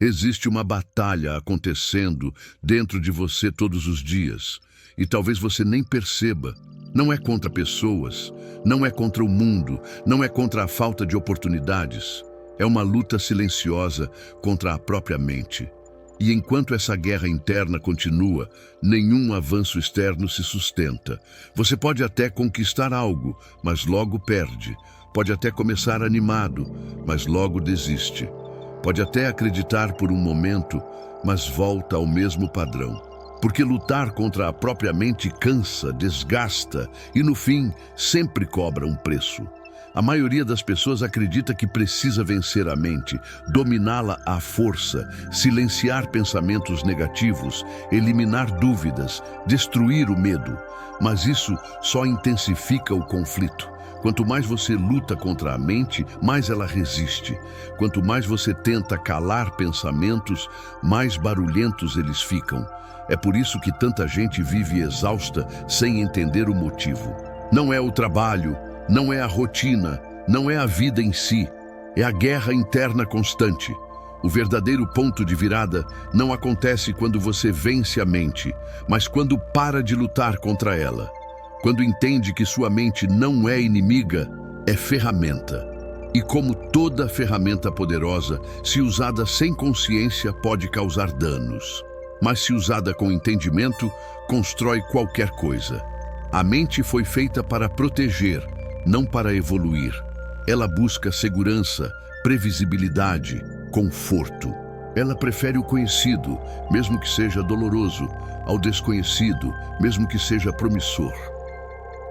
Existe uma batalha acontecendo dentro de você todos os dias, e talvez você nem perceba. Não é contra pessoas, não é contra o mundo, não é contra a falta de oportunidades. É uma luta silenciosa contra a própria mente. E enquanto essa guerra interna continua, nenhum avanço externo se sustenta. Você pode até conquistar algo, mas logo perde. Pode até começar animado, mas logo desiste. Pode até acreditar por um momento, mas volta ao mesmo padrão. Porque lutar contra a própria mente cansa, desgasta e, no fim, sempre cobra um preço. A maioria das pessoas acredita que precisa vencer a mente, dominá-la à força, silenciar pensamentos negativos, eliminar dúvidas, destruir o medo. Mas isso só intensifica o conflito. Quanto mais você luta contra a mente, mais ela resiste. Quanto mais você tenta calar pensamentos, mais barulhentos eles ficam. É por isso que tanta gente vive exausta sem entender o motivo. Não é o trabalho, não é a rotina, não é a vida em si, é a guerra interna constante. O verdadeiro ponto de virada não acontece quando você vence a mente, mas quando para de lutar contra ela. Quando entende que sua mente não é inimiga, é ferramenta. E como toda ferramenta poderosa, se usada sem consciência, pode causar danos. Mas se usada com entendimento, constrói qualquer coisa. A mente foi feita para proteger, não para evoluir. Ela busca segurança, previsibilidade, conforto. Ela prefere o conhecido, mesmo que seja doloroso, ao desconhecido, mesmo que seja promissor.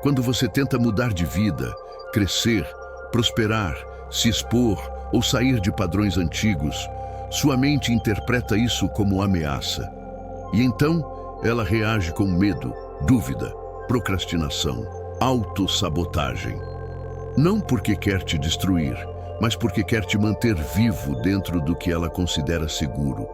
Quando você tenta mudar de vida, crescer, prosperar, se expor ou sair de padrões antigos, sua mente interpreta isso como ameaça. E então, ela reage com medo, dúvida, procrastinação, autossabotagem. Não porque quer te destruir, mas porque quer te manter vivo dentro do que ela considera seguro.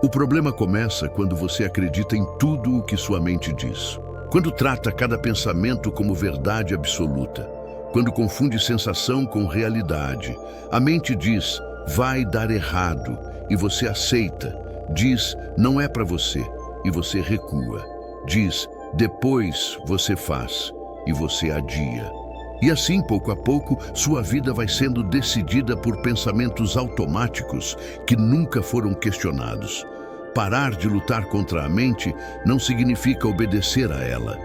O problema começa quando você acredita em tudo o que sua mente diz. Quando trata cada pensamento como verdade absoluta. Quando confunde sensação com realidade. A mente diz, vai dar errado, e você aceita. Diz, não é para você, e você recua. Diz, depois você faz, e você adia. E assim, pouco a pouco, sua vida vai sendo decidida por pensamentos automáticos que nunca foram questionados. Parar de lutar contra a mente não significa obedecer a ela.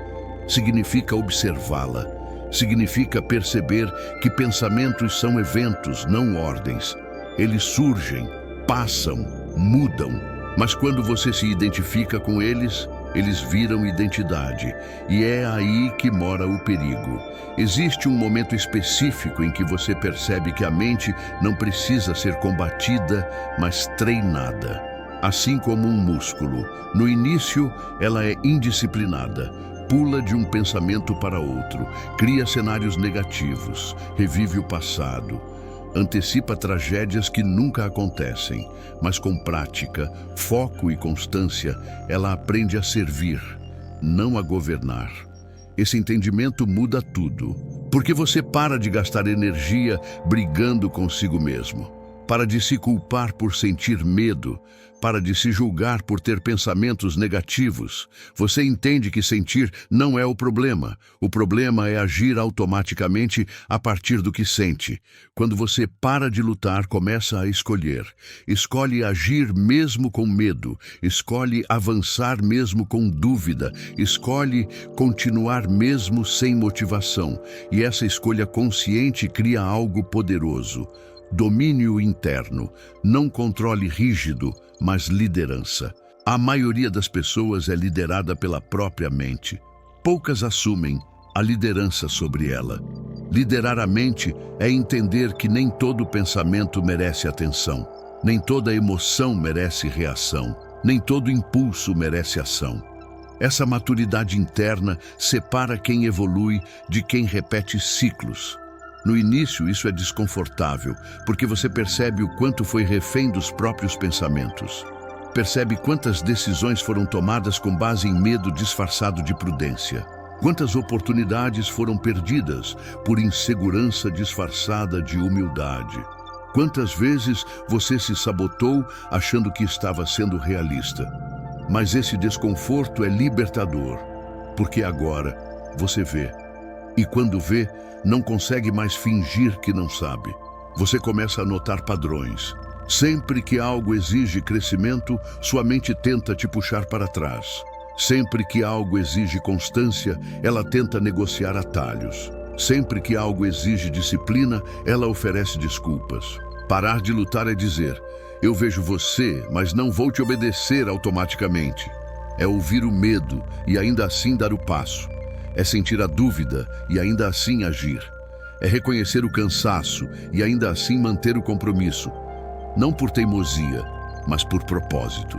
Significa observá-la. Significa perceber que pensamentos são eventos, não ordens. Eles surgem, passam, mudam. Mas quando você se identifica com eles, eles viram identidade. E é aí que mora o perigo. Existe um momento específico em que você percebe que a mente não precisa ser combatida, mas treinada. Assim como um músculo. No início, ela é indisciplinada. Pula de um pensamento para outro. Cria cenários negativos. Revive o passado. Antecipa tragédias que nunca acontecem, mas com prática, foco e constância, ela aprende a servir, não a governar. Esse entendimento muda tudo, porque você para de gastar energia brigando consigo mesmo, para de se culpar por sentir medo, para de se julgar por ter pensamentos negativos. Você entende que sentir não é o problema é agir automaticamente a partir do que sente. Quando você para de lutar, começa a escolher. Escolhe agir mesmo com medo, escolhe avançar mesmo com dúvida, escolhe continuar mesmo sem motivação. E essa escolha consciente cria algo poderoso. Domínio interno, não controle rígido, mas liderança. A maioria das pessoas é liderada pela própria mente. Poucas assumem a liderança sobre ela. Liderar a mente é entender que nem todo pensamento merece atenção, nem toda emoção merece reação, nem todo impulso merece ação. Essa maturidade interna separa quem evolui de quem repete ciclos. No início, isso é desconfortável, porque você percebe o quanto foi refém dos próprios pensamentos. Percebe quantas decisões foram tomadas com base em medo disfarçado de prudência. Quantas oportunidades foram perdidas por insegurança disfarçada de humildade. Quantas vezes você se sabotou achando que estava sendo realista? Mas esse desconforto é libertador, porque agora você vê. E quando vê, não consegue mais fingir que não sabe. Você começa a notar padrões. Sempre que algo exige crescimento, sua mente tenta te puxar para trás. Sempre que algo exige constância, ela tenta negociar atalhos. Sempre que algo exige disciplina, ela oferece desculpas. Parar de lutar é dizer: eu vejo você, mas não vou te obedecer automaticamente. É ouvir o medo e ainda assim dar o passo. É sentir a dúvida e ainda assim agir. É reconhecer o cansaço e ainda assim manter o compromisso. Não por teimosia, mas por propósito.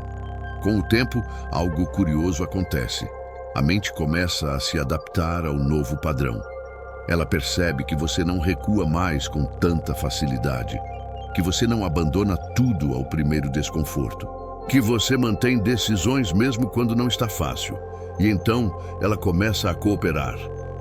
Com o tempo, algo curioso acontece. A mente começa a se adaptar ao novo padrão. Ela percebe que você não recua mais com tanta facilidade, que você não abandona tudo ao primeiro desconforto, que você mantém decisões mesmo quando não está fácil. E então ela começa a cooperar.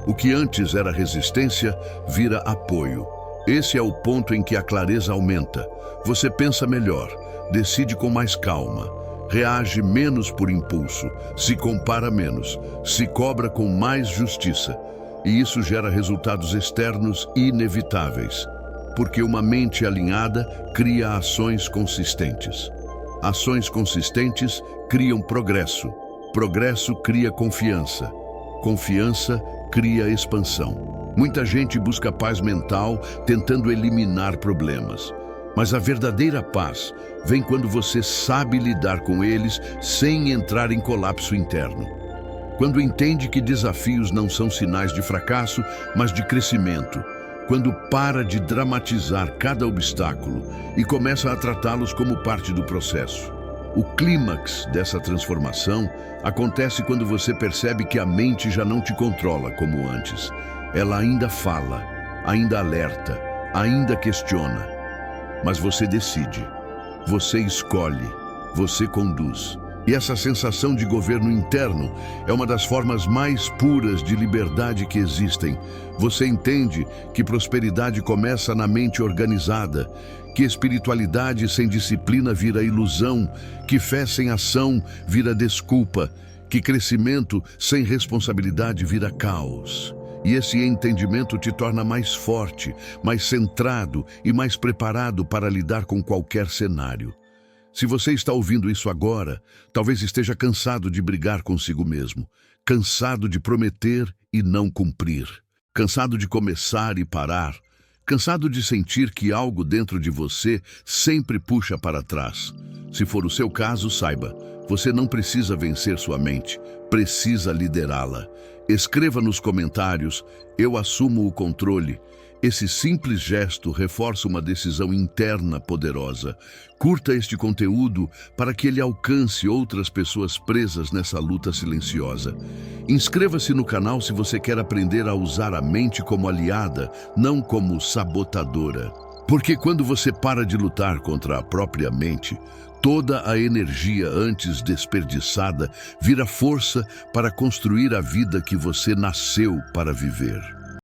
O que antes era resistência vira apoio. Esse é o ponto em que a clareza aumenta. Você pensa melhor, decide com mais calma, reage menos por impulso, se compara menos, se cobra com mais justiça. E isso gera resultados externos inevitáveis, porque uma mente alinhada cria ações consistentes. Ações consistentes criam progresso. Progresso cria confiança. Confiança cria expansão. Muita gente busca paz mental tentando eliminar problemas. Mas a verdadeira paz vem quando você sabe lidar com eles sem entrar em colapso interno. Quando entende que desafios não são sinais de fracasso, mas de crescimento. Quando para de dramatizar cada obstáculo e começa a tratá-los como parte do processo. O clímax dessa transformação acontece quando você percebe que a mente já não te controla como antes. Ela ainda fala, ainda alerta, ainda questiona. Mas você decide, você escolhe, você conduz. E essa sensação de governo interno é uma das formas mais puras de liberdade que existem. Você entende que prosperidade começa na mente organizada, que espiritualidade sem disciplina vira ilusão, que fé sem ação vira desculpa, que crescimento sem responsabilidade vira caos. E esse entendimento te torna mais forte, mais centrado e mais preparado para lidar com qualquer cenário. Se você está ouvindo isso agora, talvez esteja cansado de brigar consigo mesmo, cansado de prometer e não cumprir, cansado de começar e parar, cansado de sentir que algo dentro de você sempre puxa para trás. Se for o seu caso, saiba, você não precisa vencer sua mente, precisa liderá-la. Escreva nos comentários: eu assumo o controle. Esse simples gesto reforça uma decisão interna poderosa. Curta este conteúdo para que ele alcance outras pessoas presas nessa luta silenciosa. Inscreva-se no canal se você quer aprender a usar a mente como aliada, não como sabotadora. Porque quando você para de lutar contra a própria mente, toda a energia antes desperdiçada vira força para construir a vida que você nasceu para viver.